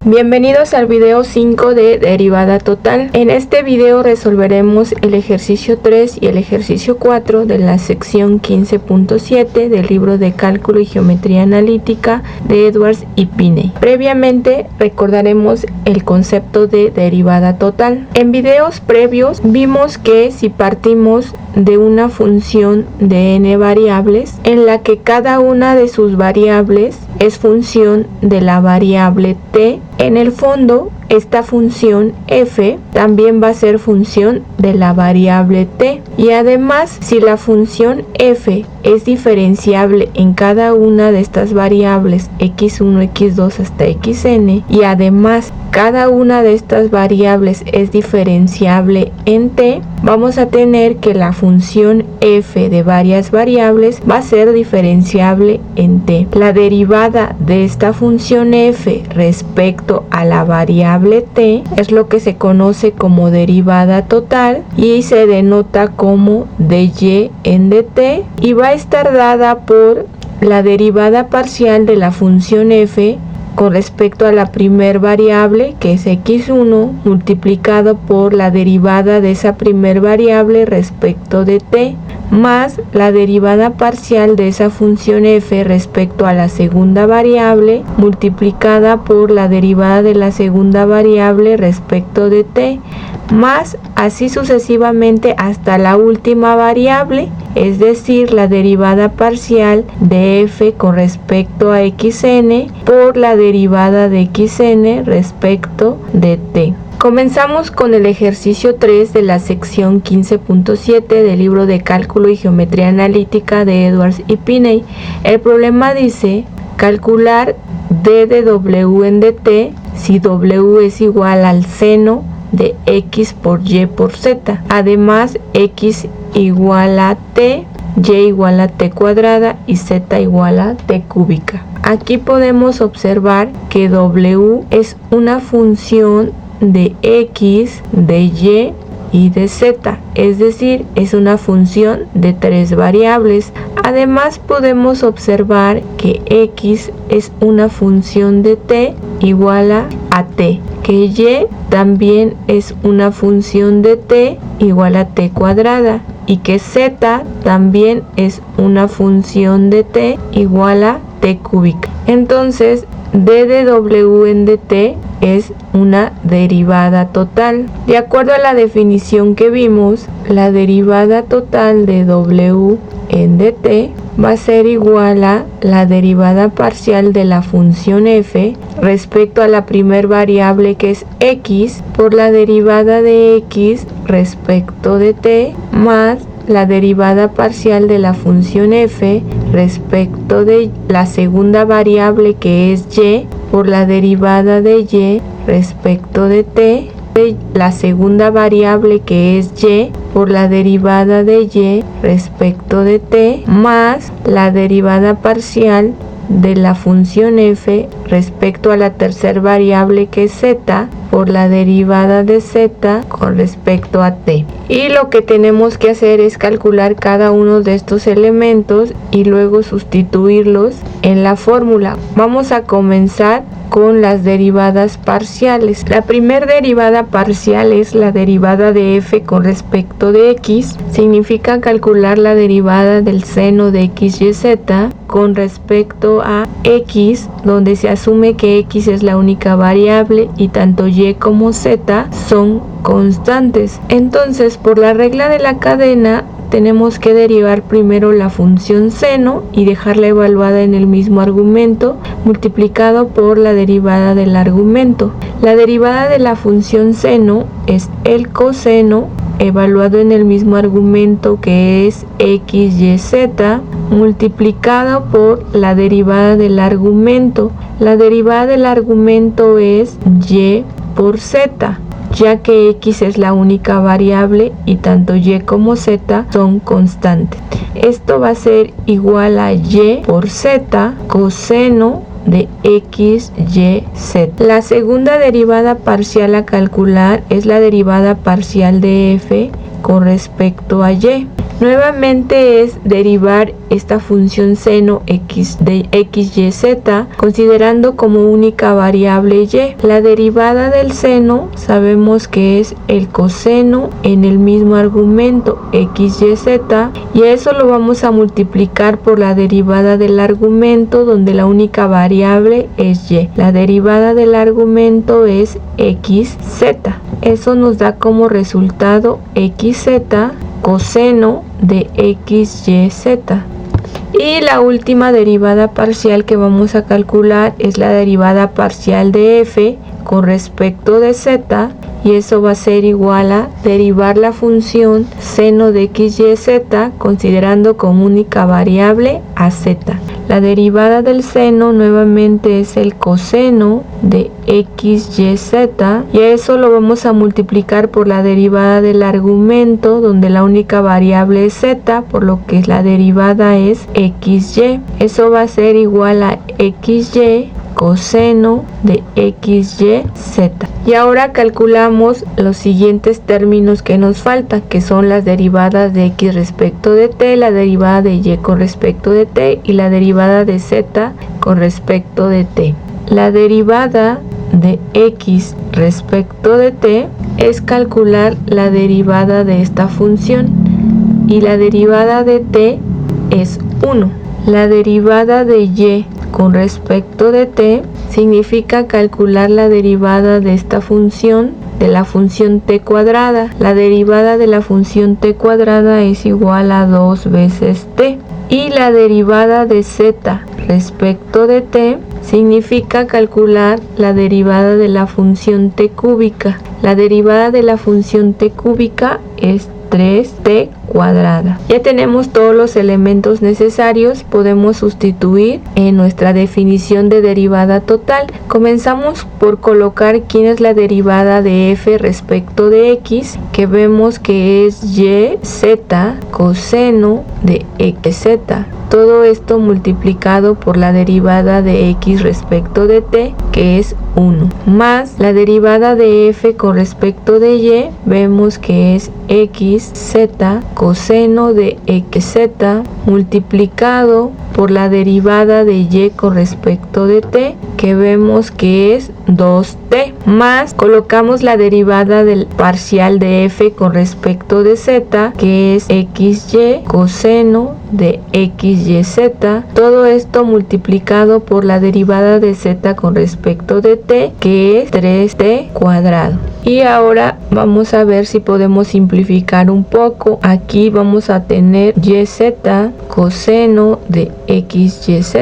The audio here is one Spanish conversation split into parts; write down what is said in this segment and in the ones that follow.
Bienvenidos al video 5 de derivada total. En este video resolveremos el ejercicio 3 y el ejercicio 4 de la sección 15.7 del libro de Cálculo y Geometría Analítica de Edwards y Piney. Previamente recordaremos el concepto de derivada total. En videos previos vimos que si partimos de una función de n variables en la que cada una de sus variables es función de la variable t, en el fondo esta función f también va a ser función de la variable t, y además si la función f es diferenciable en cada una de estas variables x1, x2 hasta xn, y además cada una de estas variables es diferenciable en t, vamos a tener que la función f de varias variables va a ser diferenciable en t. La derivada de esta función f respecto a la variable t es lo que se conoce como derivada total y se denota como dy en dt, y va a estar dada por la derivada parcial de la función f con respecto a la primer variable, que es x1, multiplicado por la derivada de esa primer variable respecto de t, más la derivada parcial de esa función f respecto a la segunda variable, multiplicada por la derivada de la segunda variable respecto de t, más así sucesivamente hasta la última variable, es decir, la derivada parcial de f con respecto a xn por la derivada de xn respecto de t. Comenzamos con el ejercicio 3 de la sección 15.7 del libro de Cálculo y Geometría Analítica de Edwards y Piney. El problema dice calcular d de w en dt si w es igual al seno de x por y por z. Además, x igual a t, y igual a t cuadrada y z igual a t cúbica. Aquí podemos observar que w es una función de x, de y de z, es decir, es una función de tres variables. Además podemos observar que x es una función de t igual a t, que y también es una función de t igual a t cuadrada, y que z también es una función de t igual a t cúbica. Entonces d de w en dt es una derivada total. De acuerdo a la definición que vimos, la derivada total de w en dt va a ser igual a la derivada parcial de la función f respecto a la primer variable, que es x, por la derivada de x respecto de t, más la derivada parcial de la función f respecto de la segunda variable, que es y, por la derivada de y respecto de t, de la segunda variable, que es y, por la derivada de y respecto de t, más la derivada parcial de la función f respecto a la tercera variable, que es z, por la derivada de z con respecto a t. Y lo que tenemos que hacer es calcular cada uno de estos elementos y luego sustituirlos en la fórmula. Vamos a comenzar con las derivadas parciales. La primera derivada parcial es la derivada de f con respecto de x. Significa calcular la derivada del seno de x y z con respecto a x, donde se asume que x es la única variable y tanto y como z son constantes. Entonces, por la regla de la cadena, tenemos que derivar primero la función seno y dejarla evaluada en el mismo argumento, multiplicado por la derivada del argumento. La derivada de la función seno es el coseno evaluado en el mismo argumento, que es x y z, multiplicado por la derivada del argumento. La derivada del argumento es y por z, ya que x es la única variable y tanto y como z son constantes. Esto va a ser igual a y por z coseno de x, y, z. La segunda derivada parcial a calcular es la derivada parcial de f con respecto a y. Nuevamente es derivar esta función seno x de x, y, z, considerando como única variable y. La derivada del seno sabemos que es el coseno en el mismo argumento x, y, z, y eso lo vamos a multiplicar por la derivada del argumento donde la única variable es y. La derivada del argumento es x, z. Eso nos da como resultado xz coseno de x, y, z. Y la última derivada parcial que vamos a calcular es la derivada parcial de f con respecto de z, y eso va a ser igual a derivar la función seno de x, y, z considerando como única variable a z. La derivada del seno nuevamente es el coseno de x, y, z, y eso lo vamos a multiplicar por la derivada del argumento donde la única variable es z, por lo que la derivada es xy. Eso va a ser igual a xy coseno de xy, z. Y ahora calculamos los siguientes términos que nos faltan, que son las derivadas de x respecto de t, la derivada de y con respecto de t y la derivada de z con respecto de t. La derivada de x respecto de t es calcular la derivada de esta función y la derivada de t es 1. La derivada de y con respecto de t significa calcular la derivada de esta función, de la función t cuadrada. La derivada de la función t cuadrada es igual a 2 veces t. Y la derivada de z respecto de t significa calcular la derivada de la función t cúbica. La derivada de la función t cúbica es 3t cuadrada. Ya tenemos todos los elementos necesarios, podemos sustituir en nuestra definición de derivada total. Comenzamos por colocar quién es la derivada de f respecto de x, que vemos que es y z coseno de xz. Todo esto multiplicado por la derivada de x respecto de t, que es 1, más la derivada de f con respecto de y, vemos que es xz coseno de xz multiplicado por la derivada de y con respecto de t, que vemos que es 2t, más colocamos la derivada del parcial de f con respecto de z, que es xy coseno de xyz, todo esto multiplicado por la derivada de z con respecto de t, que es 3t cuadrado. Y ahora vamos a ver si podemos simplificar un poco. Aquí vamos a tener yz coseno de xyz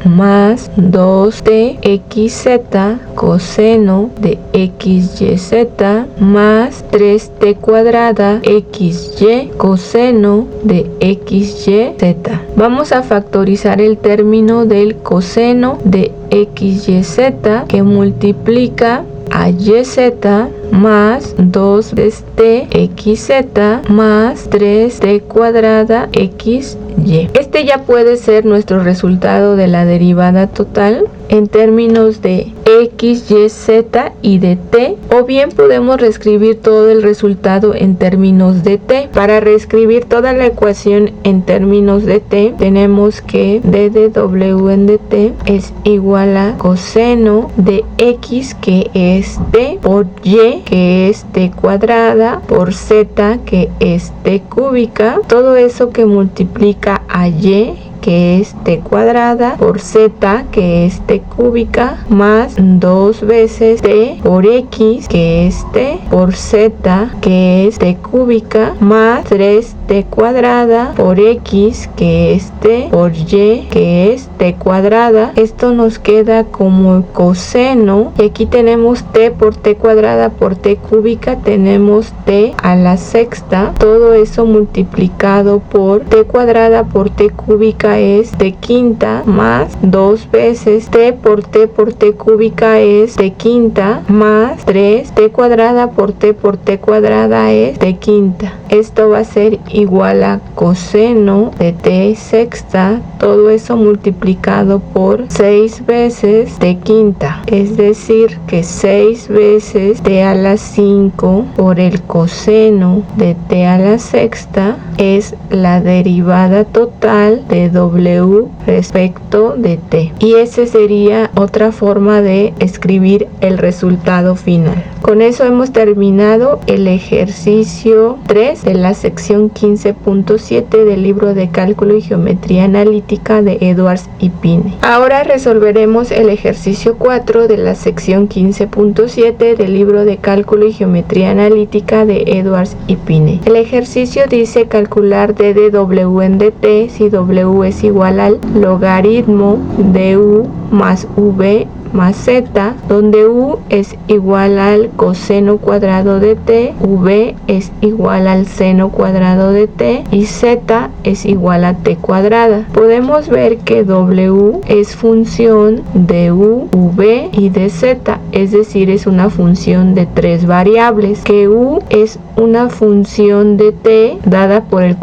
más 2t xz coseno de xyz más 3t cuadrada xy coseno de xyz. Vamos a factorizar el término del coseno de xyz, que multiplica a yz más 2 veces t xz más 3t cuadrada xy. Este ya puede ser nuestro resultado de la derivada total en términos de x, y, z y de t, o bien podemos reescribir todo el resultado en términos de t. Para reescribir toda la ecuación en términos de t, tenemos que d de w en dt es igual a coseno de x, que es t, por y, que es t cuadrada, por z, que es t cúbica, todo eso que multiplica a y, que es t cuadrada, por z, que es t cúbica, más 2 veces t por x, que es t, por z, que es t cúbica, más 3t cuadrada por x, que es t, por y, que es t cuadrada. Esto nos queda como coseno, y aquí tenemos t por t cuadrada por t cúbica, tenemos t a la sexta, todo eso multiplicado por t cuadrada por t cúbica es t quinta, más 2 veces t por t cúbica es t quinta, más 3 t cuadrada por t cuadrada es t quinta. Esto va a ser igual a coseno de t sexta, todo eso multiplicado por 6 veces t quinta, es decir que 6 veces t a la 5 por el coseno de t a la sexta es la derivada total de w respecto de t. Y esa sería otra forma de escribir el resultado final. Con eso hemos terminado el ejercicio 3 de la sección 15.7 del libro de Cálculo y Geometría Analítica de Edwards y Pine. Ahora resolveremos el ejercicio 4 de la sección 15.7 del libro de Cálculo y Geometría Analítica de Edwards y Pine. El ejercicio dice calcular d de w en dt si w es igual al logaritmo de u más v más z, donde u es igual al coseno cuadrado de t, v es igual al seno cuadrado de t y z es igual a t cuadrada. Podemos ver que w es función de u, v y de z, es decir, es una función de 3 variables, que u es una función de t dada por el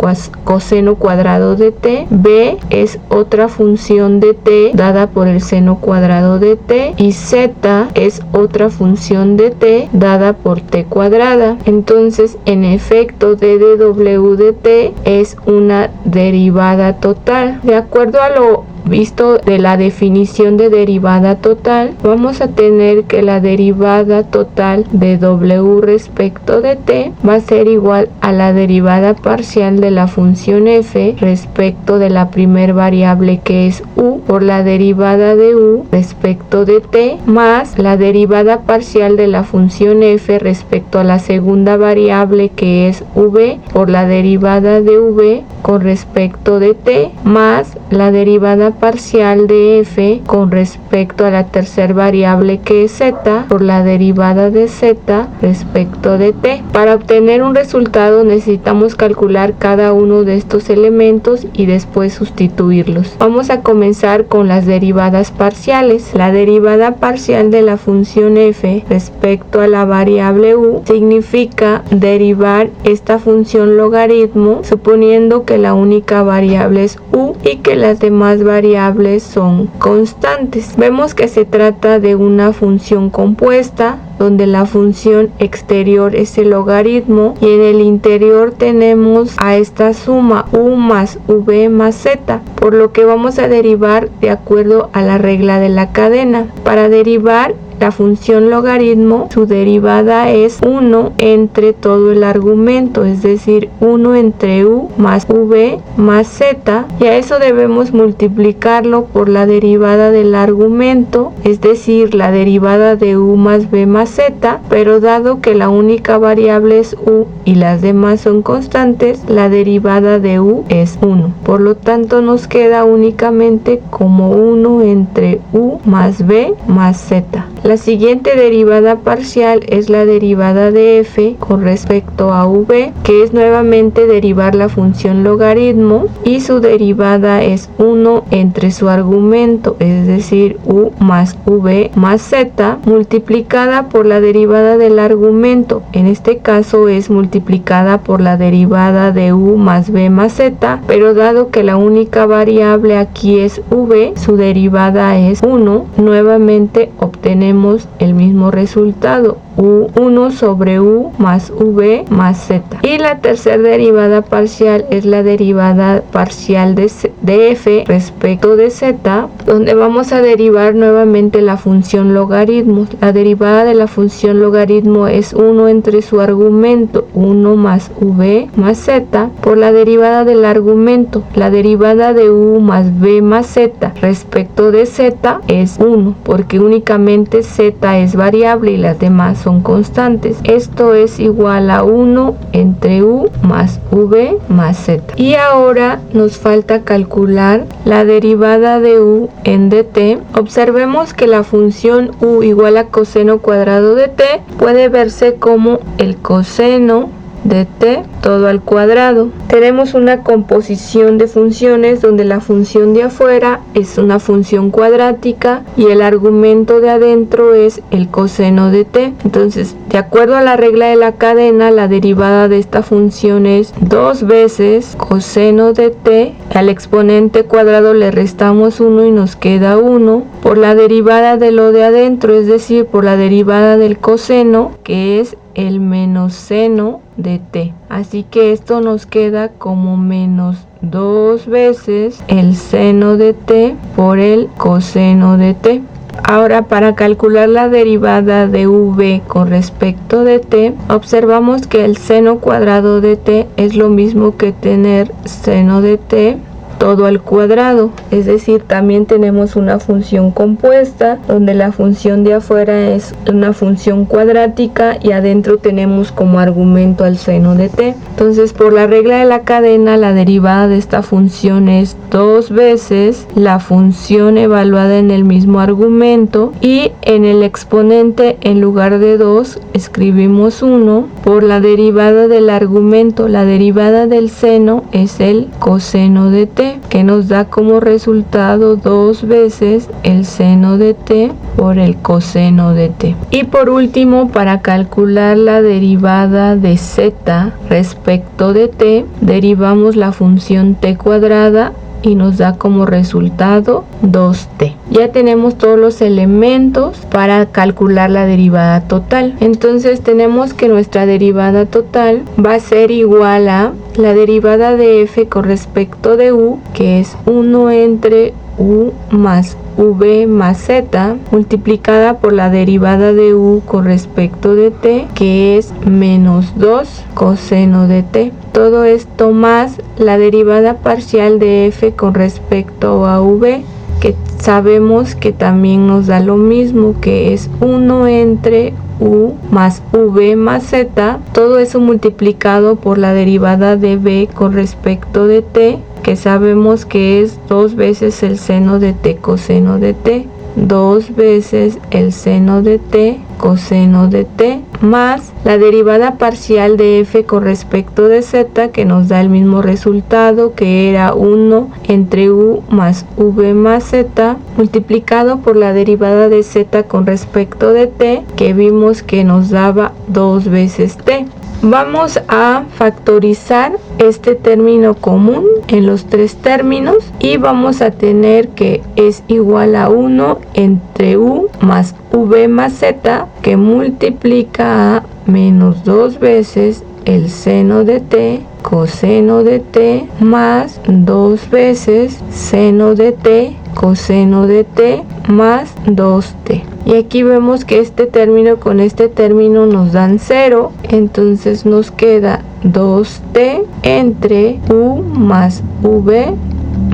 coseno cuadrado de t, b es otra función de t dada por el seno cuadrado de t y z es otra función de t dada por t cuadrada. Entonces, en efecto, d de w de t es una derivada total. De acuerdo a lo visto de la definición de derivada total, vamos a tener que la derivada total de w respecto de t va a ser igual a la derivada parcial de la función f respecto de la primer variable, que es u, por la derivada de u respecto de t, más la derivada parcial de la función f respecto a la segunda variable, que es v, por la derivada de v con respecto de t, más la derivada parcial de f con respecto a la tercera variable, que es z, por la derivada de z respecto de t. Para obtener un resultado necesitamos calcular cada uno de estos elementos y después sustituirlos. Vamos a comenzar con las derivadas parciales. La derivada parcial de la función f respecto a la variable u significa derivar esta función logaritmo suponiendo que la única variable es u y que las demás variables son constantes. Vemos que se trata de una función compuesta donde la función exterior es el logaritmo y en el interior tenemos a esta suma u más v más z, por lo que vamos a derivar de acuerdo a la regla de la cadena. Para derivar la función logaritmo, su derivada es 1 entre todo el argumento, es decir, 1 entre u más v más z, y a eso debemos multiplicarlo por la derivada del argumento, es decir, la derivada de u más v más z, pero dado que la única variable es u y las demás son constantes, la derivada de u es 1. Por lo tanto, nos queda únicamente como 1 entre u más v más z. La siguiente derivada parcial es la derivada de f con respecto a v, que es nuevamente derivar la función logaritmo y su derivada es 1 entre su argumento, es decir, u más v más z, multiplicada por la derivada del argumento. En este caso es multiplicada por la derivada de u más v más z, pero dado que la única variable aquí es v, su derivada es 1, nuevamente obtenemos el mismo resultado, u1 sobre u más v más z. Y la tercera derivada parcial es la derivada parcial de f respecto de z, donde vamos a derivar nuevamente la función logaritmo. La derivada de la función logaritmo es 1 entre su argumento, 1 más v más z, por la derivada del argumento. La derivada de u más v más z respecto de z es 1, porque únicamente z es variable y las demás son constantes. Esto es igual a 1 entre u más v más z. Y ahora nos falta calcular la derivada de u en dt. Observemos que la función u igual a coseno cuadrado de t puede verse como el coseno de t todo al cuadrado. Tenemos una composición de funciones donde la función de afuera es una función cuadrática y el argumento de adentro es el coseno de t. Entonces, de acuerdo a la regla de la cadena, la derivada de esta función es 2 veces coseno de t. Al exponente cuadrado le restamos 1 y nos queda 1 por la derivada de lo de adentro, es decir, por la derivada del coseno, que es el menos seno de t. Así que esto nos queda como menos 2 veces el seno de t por el coseno de t. Ahora, para calcular la derivada de v con respecto de t, observamos que el seno cuadrado de t es lo mismo que tener seno de t todo al cuadrado, es decir, también tenemos una función compuesta donde la función de afuera es una función cuadrática y adentro tenemos como argumento al seno de t. Entonces, por la regla de la cadena, la derivada de esta función es 2 veces la función evaluada en el mismo argumento, y en el exponente, en lugar de 2 escribimos 1 por la derivada del argumento. La derivada del seno es el coseno de t, que nos da como resultado 2 veces el seno de t por el coseno de t. Y por último, para calcular la derivada de z respecto de t, derivamos la función t cuadrada y nos da como resultado 2t. Ya tenemos todos los elementos para calcular la derivada total. Entonces tenemos que nuestra derivada total va a ser igual a la derivada de f con respecto de u, que es 1 entre u más v más z, multiplicada por la derivada de u con respecto de t, que es menos 2 coseno de t. Todo esto más la derivada parcial de f con respecto a v, que sabemos que también nos da lo mismo, que es 1 entre u más v más z, todo eso multiplicado por la derivada de v con respecto de t, que sabemos que es 2 veces el seno de t coseno de t, 2 veces el seno de t coseno de t, más la derivada parcial de f con respecto de z, que nos da el mismo resultado, que era 1 entre u más v más z, multiplicado por la derivada de z con respecto de t, que vimos que nos daba 2 veces t. Vamos a factorizar este término común en los 3 términos y vamos a tener que es igual a 1 entre u más v más z, que multiplica a menos 2 veces el seno de t coseno de t más 2 veces seno de t coseno de t más 2t. Y aquí vemos que este término con este término nos dan 0, entonces nos queda 2t entre u más v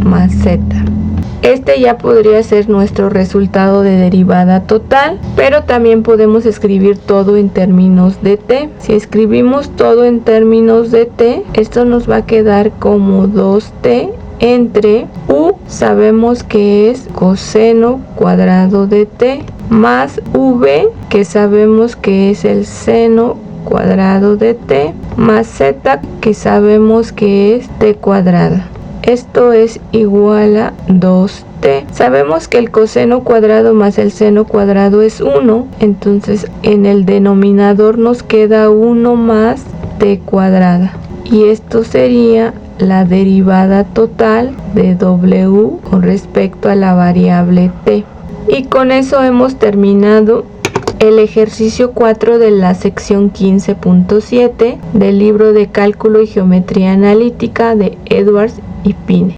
más z. Este ya podría ser nuestro resultado de derivada total, pero también podemos escribir todo en términos de t. Si escribimos todo en términos de t, esto nos va a quedar como 2t entre u, sabemos que es coseno cuadrado de t, más v, que sabemos que es el seno cuadrado de t, más z, que sabemos que es t cuadrada. Esto es igual a 2t. Sabemos que el coseno cuadrado más el seno cuadrado es 1, entonces en el denominador nos queda 1 más t cuadrada. Y esto sería la derivada total de w con respecto a la variable t. Y con eso hemos terminado el ejercicio 4 de la sección 15.7 del libro de Cálculo y Geometría Analítica de Edwards y Pine.